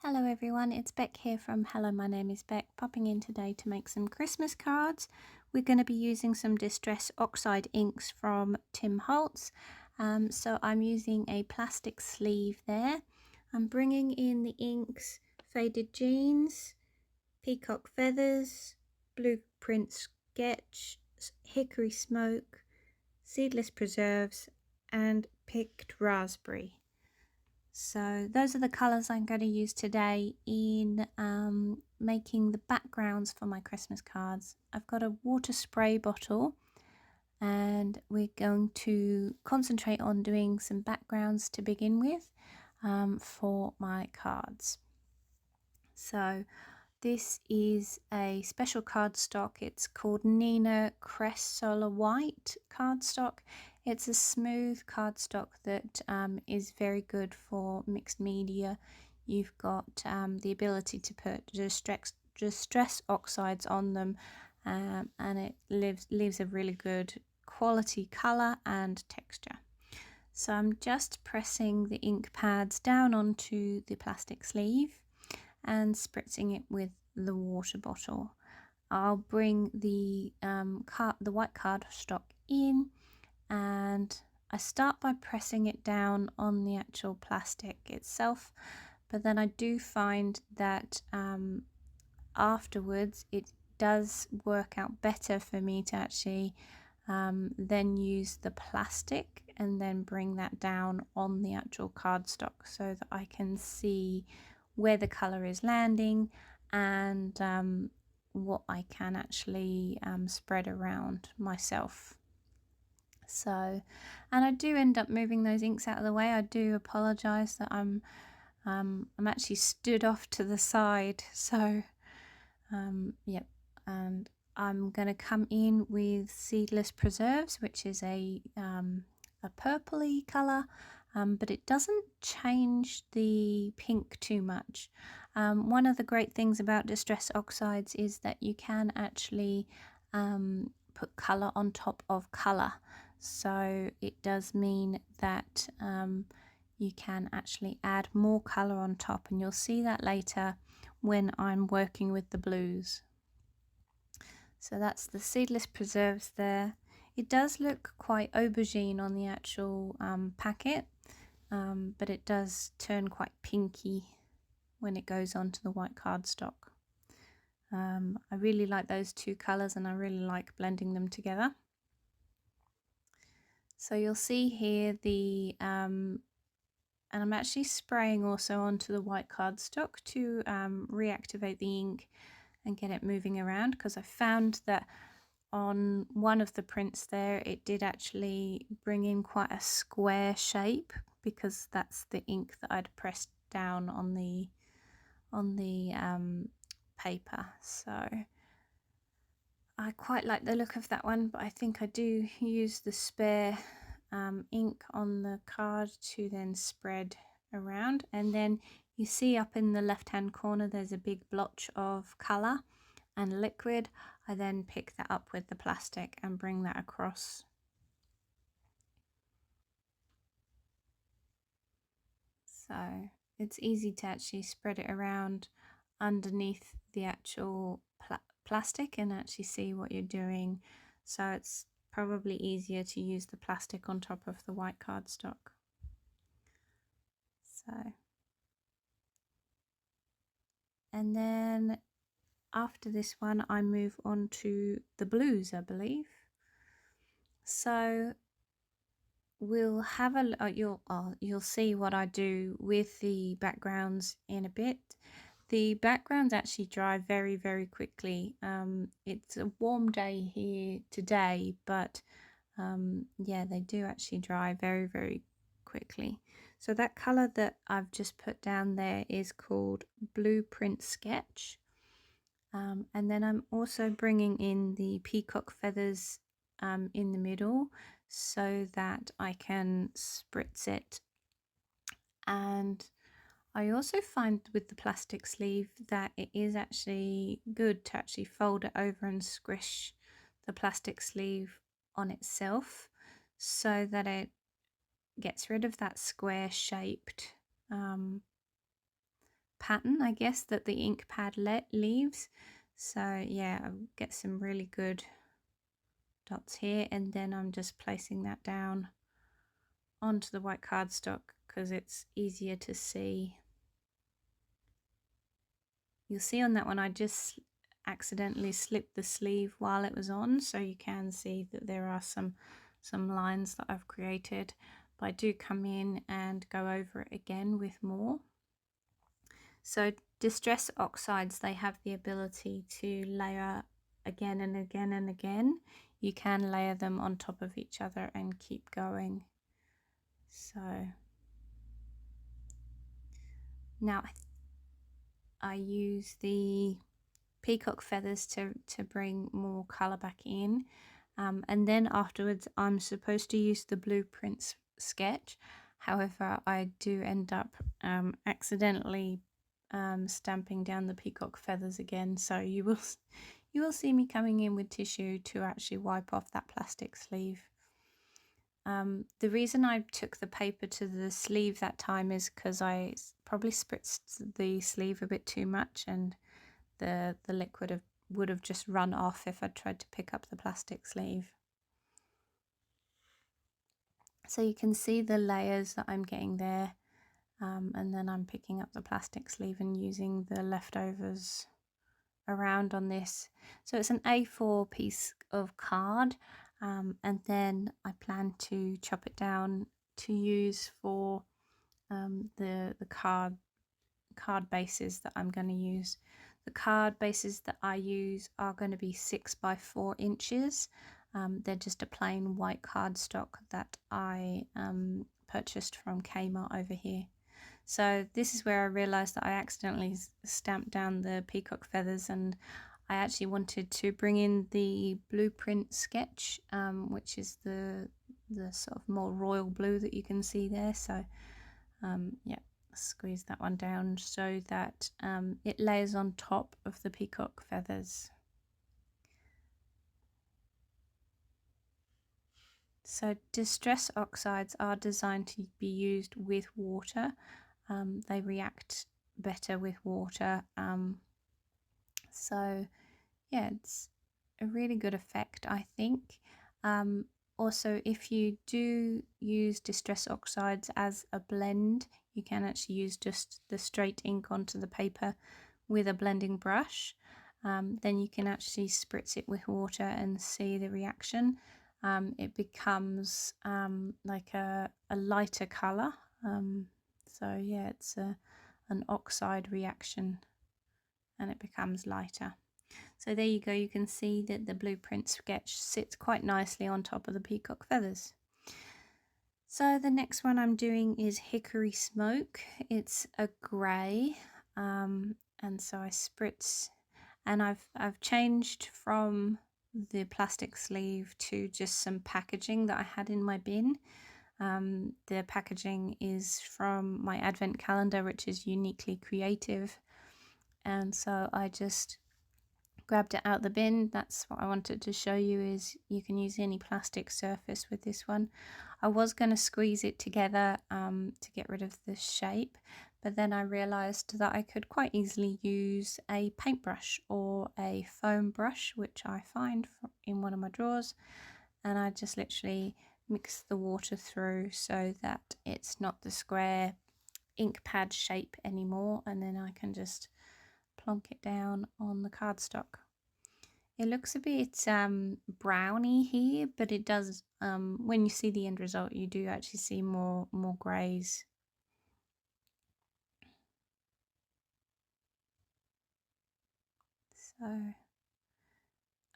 Hello everyone, it's Beck here from Hello, my name is Beck, popping in today to make some Christmas cards. We're going to be using some Distress Oxide inks from Tim Holtz. So I'm using a plastic sleeve there. I'm bringing in the inks Faded Jeans, Peacock Feathers, Blueprint Sketch, Hickory Smoke, Seedless Preserves and Picked Raspberry. So those are the colours I'm going to use today in making the backgrounds for my Christmas cards. I've got a water spray bottle and we're going to concentrate on doing some backgrounds to begin with for my cards. So this is a special cardstock. It's called Nina Crest Solar White cardstock. It's a smooth cardstock that is very good for mixed media. You've got the ability to put distress oxides on them, and it leaves a really good quality colour and texture. So I'm just pressing the ink pads down onto the plastic sleeve and spritzing it with the water bottle. I'll bring the white cardstock in, and I start by pressing it down on the actual plastic itself, but then I do find that afterwards it does work out better for me to actually then use the plastic and then bring that down on the actual cardstock so that I can see where the colour is landing and what I can actually spread around myself. So, and I do end up moving those inks out of the way. I do apologise that I'm actually stood off to the side. So, yep, and I'm going to come in with Seedless Preserves, which is a purpley colour, but it doesn't change the pink too much. One of the great things about Distress Oxides is that you can actually put colour on top of colour. So it does mean that you can actually add more colour on top, and you'll see that later when I'm working with the blues. So that's the Seedless Preserves there. It does look quite aubergine on the actual packet, but it does turn quite pinky when it goes onto the white cardstock. I really like those two colours and I really like blending them together. So you'll see here the, and I'm actually spraying also onto the white cardstock to reactivate the ink and get it moving around, because I found that on one of the prints there it did actually bring in quite a square shape, because that's the ink that I'd pressed down on the paper. So I quite like the look of that one, but I think I do use the spare ink on the card to then spread around. And then you see up in the left hand corner there's a big blotch of colour and liquid. I then pick that up with the plastic and bring that across. So it's easy to actually spread it around underneath the actual plastic and actually see what you're doing. So it's probably easier to use the plastic on top of the white cardstock. So, and then after this one I move on to the blues, I believe. So we'll have a you'll see what I do with the backgrounds in a bit. The backgrounds actually dry very, very quickly. It's a warm day here today, but yeah, they do actually dry very, very quickly. So that colour that I've just put down there is called Blueprint Sketch. And then I'm also bringing in the peacock feathers in the middle so that I can spritz it. And I also find with the plastic sleeve that it is actually good to actually fold it over and squish the plastic sleeve on itself so that it gets rid of that square shaped pattern, I guess, that the ink pad leaves. So yeah, I'll get some really good dots here, and then I'm just placing that down onto the white cardstock because it's easier to see. You'll see on that one I just accidentally slipped the sleeve while it was on, so you can see that there are some lines that I've created, but I do come in and go over it again with more. So distress oxides, they have the ability to layer again and again and again. You can layer them on top of each other and keep going. So now I use the peacock feathers to bring more color back in, and then afterwards I'm supposed to use the blueprints sketch. However, I do end up accidentally stamping down the peacock feathers again, so you will see me coming in with tissue to actually wipe off that plastic sleeve. The reason I took the paper to the sleeve that time is because I probably spritzed the sleeve a bit too much, and the liquid would have just run off if I tried to pick up the plastic sleeve. So you can see the layers that I'm getting there, and then I'm picking up the plastic sleeve and using the leftovers around on this. So it's an A4 piece of card, and then I plan to chop it down to use for the card bases that I'm going to use. The card bases that I use are going to be 6 by 4 inches. They're just a plain white cardstock that I purchased from Kmart over here. So this is where I realized that I accidentally stamped down the peacock feathers, and I actually wanted to bring in the blueprint sketch, which is the sort of more royal blue that you can see there. So yeah, squeeze that one down so that it layers on top of the peacock feathers. So distress oxides are designed to be used with water. They react better with water. So yeah, it's a really good effect, I think. Also, if you do use distress oxides as a blend, you can actually use just the straight ink onto the paper with a blending brush. Then you can actually spritz it with water and see the reaction. It becomes like a lighter color. So yeah, it's an oxide reaction and it becomes lighter. So there you go, you can see that the blueprint sketch sits quite nicely on top of the peacock feathers. So the next one I'm doing is Hickory Smoke. It's a grey, and so I spritz, and I've changed from the plastic sleeve to just some packaging that I had in my bin. The packaging is from my advent calendar, which is uniquely creative, and so I just grabbed it out the bin. That's what I wanted to show you, is you can use any plastic surface with this one. I was going to squeeze it together to get rid of the shape, but then I realized that I could quite easily use a paintbrush or a foam brush, which I find in one of my drawers, and I just literally mix the water through so that it's not the square ink pad shape anymore, and then I can just plonk it down on the cardstock. It looks a bit browny here, but it does, when you see the end result, you do actually see more greys. So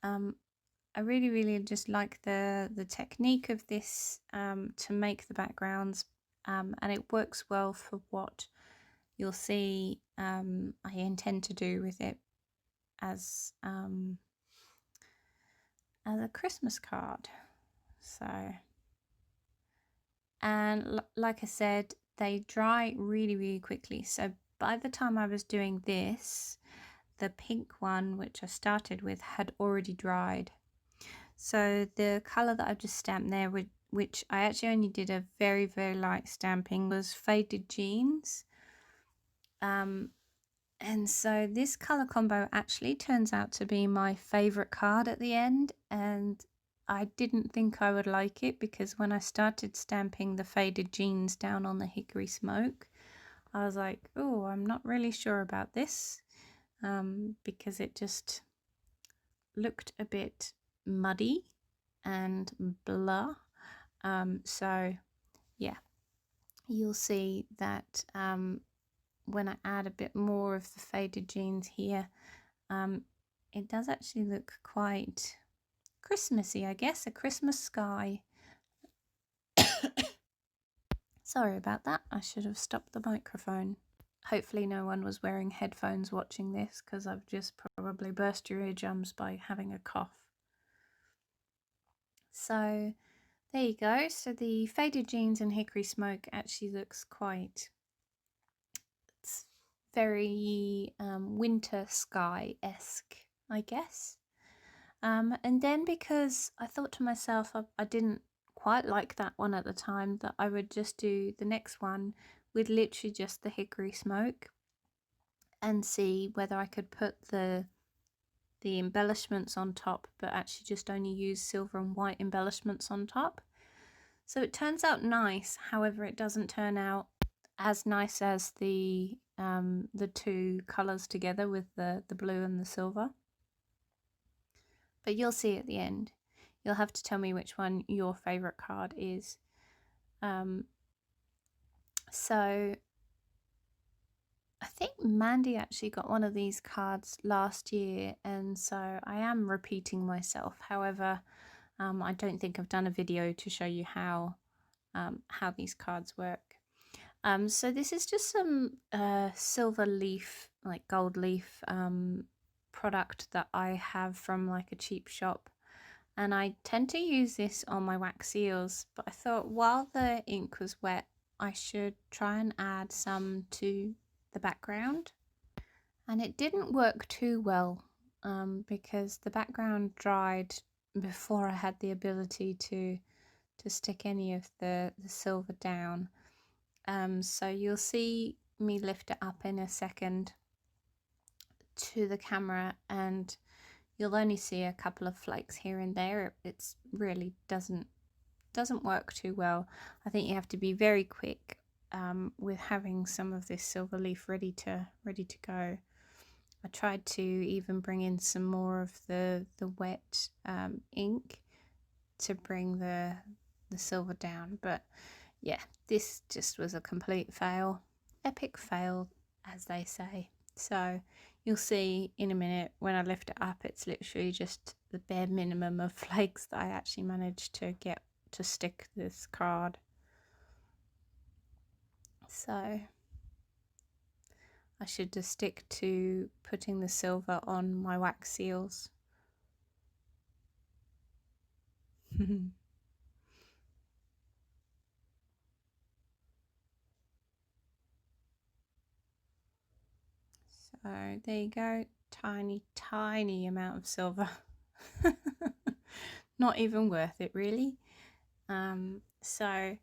I really just like the technique of this to make the backgrounds, and it works well for what you'll see I intend to do with it as a Christmas card. So, and like I said, they dry really quickly. So by the time I was doing this, the pink one, which I started with, had already dried. So the color that I've just stamped there, which I actually only did a very light stamping, was Faded Jeans. And so this color combo actually turns out to be my favorite card at the end, and I didn't think I would like it because when I started stamping the faded jeans down on the hickory smoke, I was like, oh, I'm not really sure about this, because it just looked a bit muddy and blah. So yeah, you'll see that when I add a bit more of the faded jeans here, it does actually look quite Christmassy, I guess, a Christmas sky. Sorry about that, I should have stopped the microphone. Hopefully no one was wearing headphones watching this because I've just probably burst your eardrums by having a cough. So there you go. So the faded jeans and hickory smoke actually looks quite, it's very winter sky-esque, I guess. And then because I thought to myself I didn't quite like that one at the time, that I would just do the next one with literally just the hickory smoke and see whether I could put the embellishments on top, but actually just only use silver and white embellishments on top. So it turns out nice, however it doesn't turn out as nice as the two colours together with the blue and the silver. But you'll see at the end. You'll have to tell me which one your favourite card is. So I think Mandy actually got one of these cards last year, and so I am repeating myself. However, I don't think I've done a video to show you how these cards work. So this is just some silver leaf, like gold leaf product that I have from like a cheap shop, and I tend to use this on my wax seals, but I thought while the ink was wet I should try and add some to the background, and it didn't work too well because the background dried before I had the ability to stick any of the silver down. So you'll see me lift it up in a second to the camera, and you'll only see a couple of flakes here and there. It's really doesn't work too well. I think you have to be very quick with having some of this silver leaf ready to go. I tried to even bring in some more of the wet ink to bring the silver down, but yeah, this just was a complete fail. Epic fail, as they say. So you'll see in a minute when I lift it up, it's literally just the bare minimum of flakes that I actually managed to get to stick this card. So I should just stick to putting the silver on my wax seals. So there you go, tiny amount of silver. Not even worth it really. So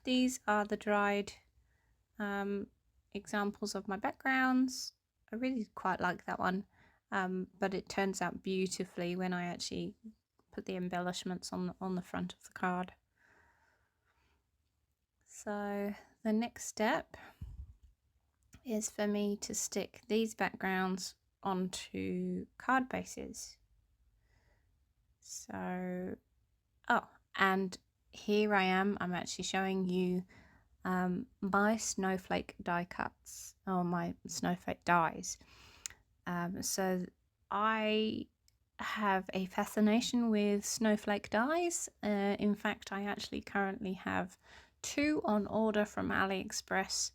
these are the dried examples of my backgrounds. I really quite like that one, but it turns out beautifully when I actually put the embellishments on the front of the card. So the next step is for me to stick these backgrounds onto card bases. So, oh, and here I am, I'm actually showing you my snowflake die cuts, or my snowflake dies. So I have a fascination with snowflake dies. In fact, I actually currently have 2 on order from AliExpress.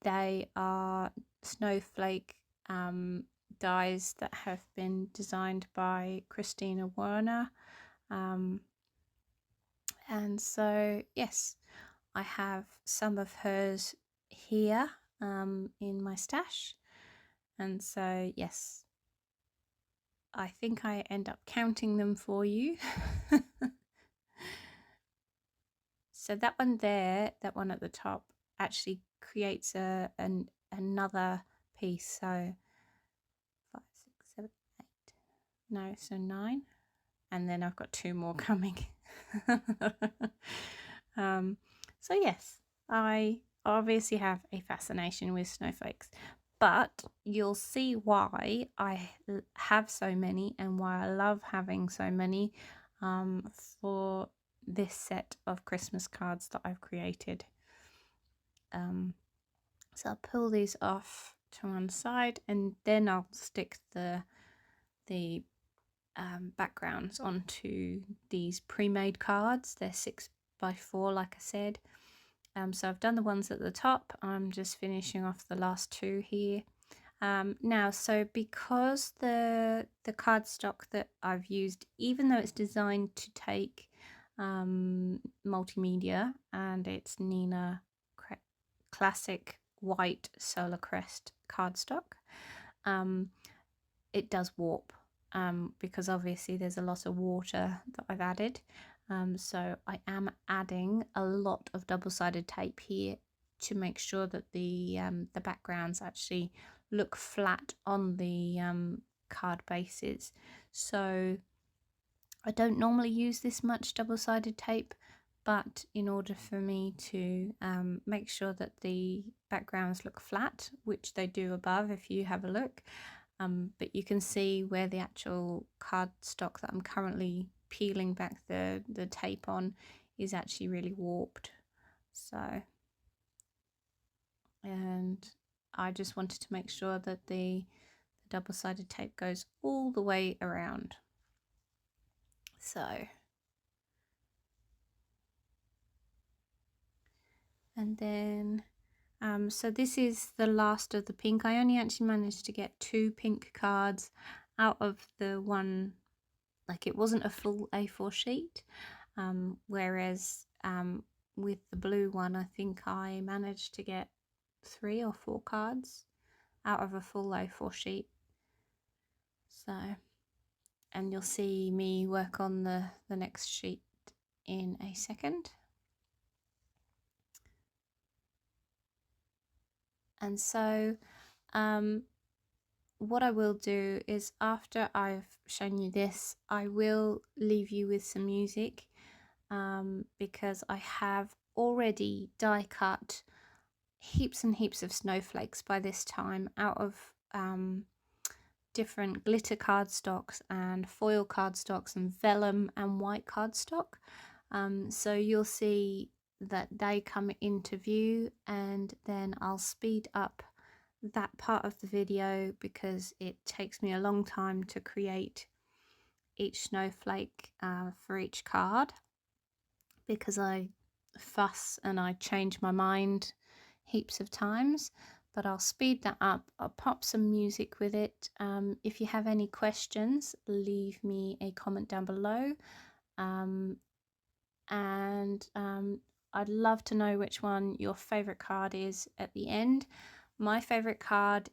They are snowflake dies that have been designed by Christina Werner. And so, yes, I have some of hers here in my stash. And so, yes, I think I end up counting them for you. So that one there, that one at the top, actually creates an another piece. So 5, 6, 7, 8. No, so 9. And then I've got 2 more coming. So yes, I obviously have a fascination with snowflakes, but you'll see why I have so many and why I love having so many for this set of Christmas cards that I've created. So I'll pull these off to one side, and then I'll stick the backgrounds onto these pre-made cards. They're 6x4, like I said. So I've done the ones at the top. I'm just finishing off the last 2 here. Now, so because the cardstock that I've used, even though it's designed to take multimedia, and it's Nina Classic White Solar Crest cardstock, it does warp. Because obviously there's a lot of water that I've added. So I am adding a lot of double-sided tape here to make sure that the backgrounds actually look flat on the card bases. So I don't normally use this much double-sided tape, but in order for me to make sure that the backgrounds look flat, which they do above if you have a look, but you can see where the actual cardstock that I'm currently peeling back the tape on is actually really warped. So, and I just wanted to make sure that the double-sided tape goes all the way around. So, and then so this is the last of the pink. I only actually managed to get 2 pink cards out of the one. Like, it wasn't a full A4 sheet, whereas with the blue one, I think I managed to get 3 or 4 cards out of a full A4 sheet. So, and you'll see me work on the next sheet in a second. And so what I will do is, after I've shown you this, I will leave you with some music, because I have already die cut heaps and heaps of snowflakes by this time out of different glitter cardstocks and foil cardstocks and vellum and white cardstock. So you'll see that they come into view, and then I'll speed up that part of the video because it takes me a long time to create each snowflake for each card, because I fuss and I change my mind heaps of times. But I'll speed that up. I'll pop some music with it. If you have any questions, leave me a comment down below. I'd love to know which one your favorite card is at the end. My favorite card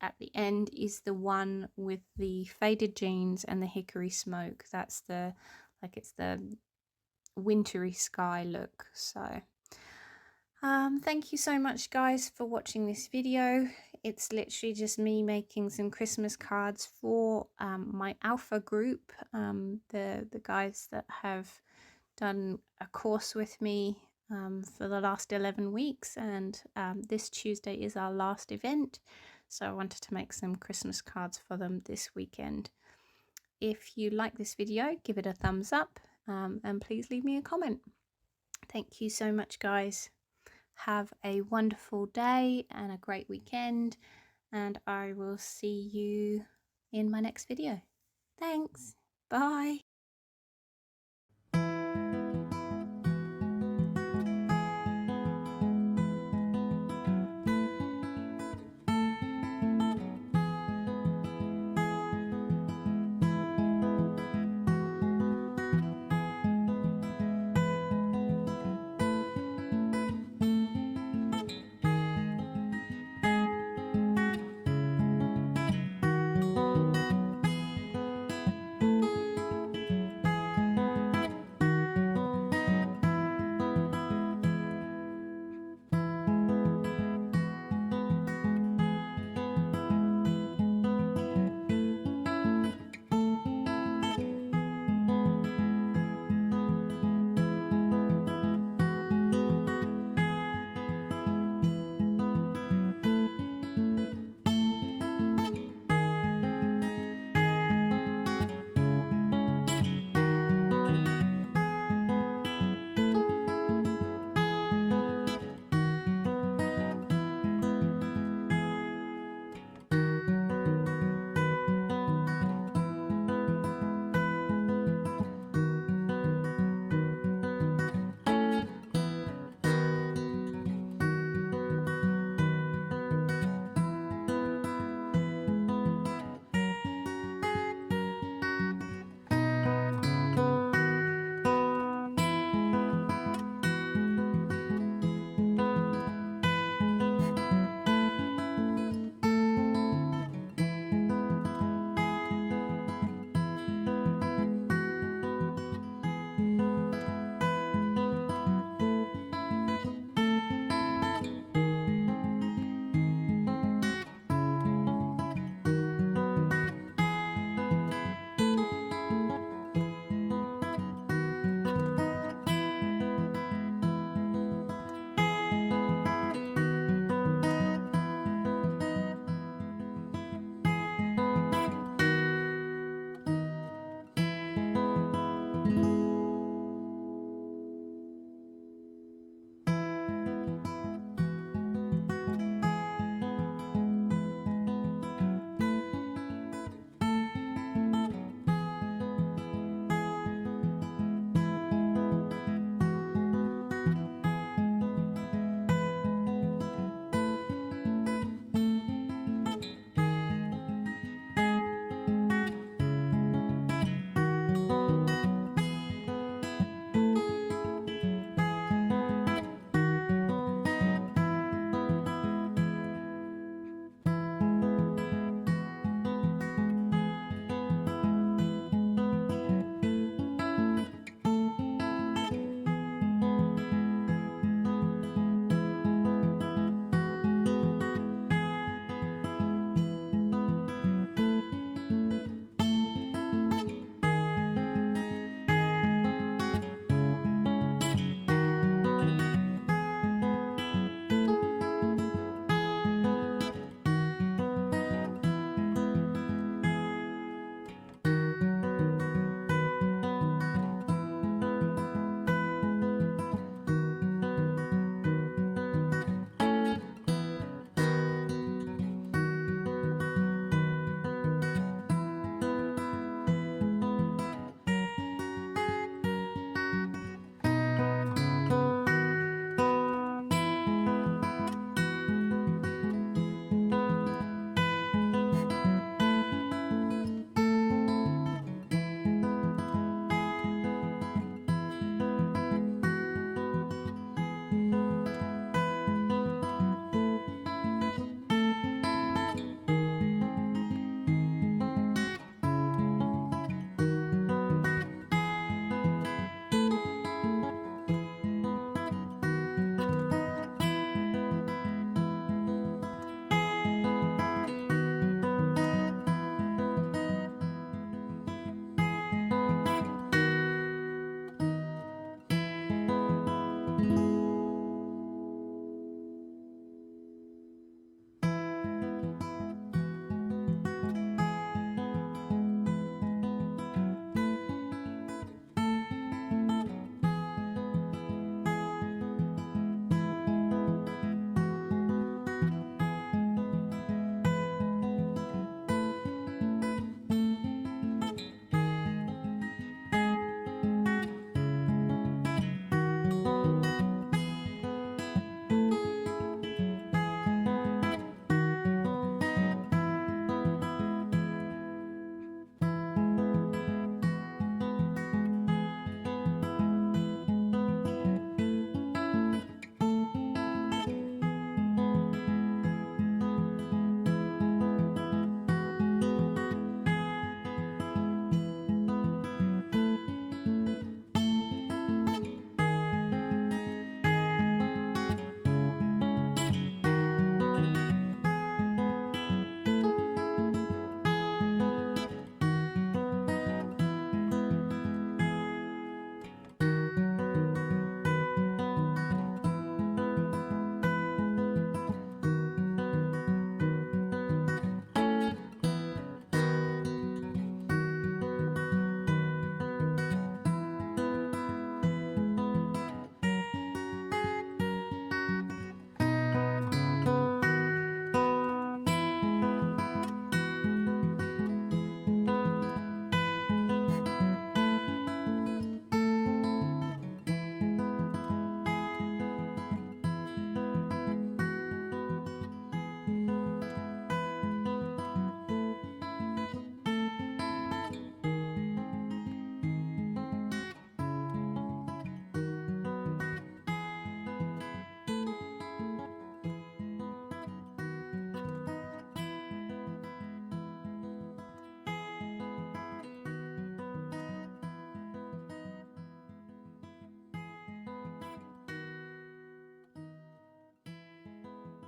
at the end is the one with the faded jeans and the hickory smoke. That's the, like, it's the wintry sky look. So thank you so much, guys, for watching this video. It's literally just me making some Christmas cards for my alpha group, the guys that have done a course with me for the last 11 weeks, and this Tuesday is our last event, so I wanted to make some Christmas cards for them this weekend. If you like this video, give it a thumbs up, and please leave me a comment. Thank you so much, guys. Have a wonderful day and a great weekend, and I will see you in my next video. Thanks. Bye.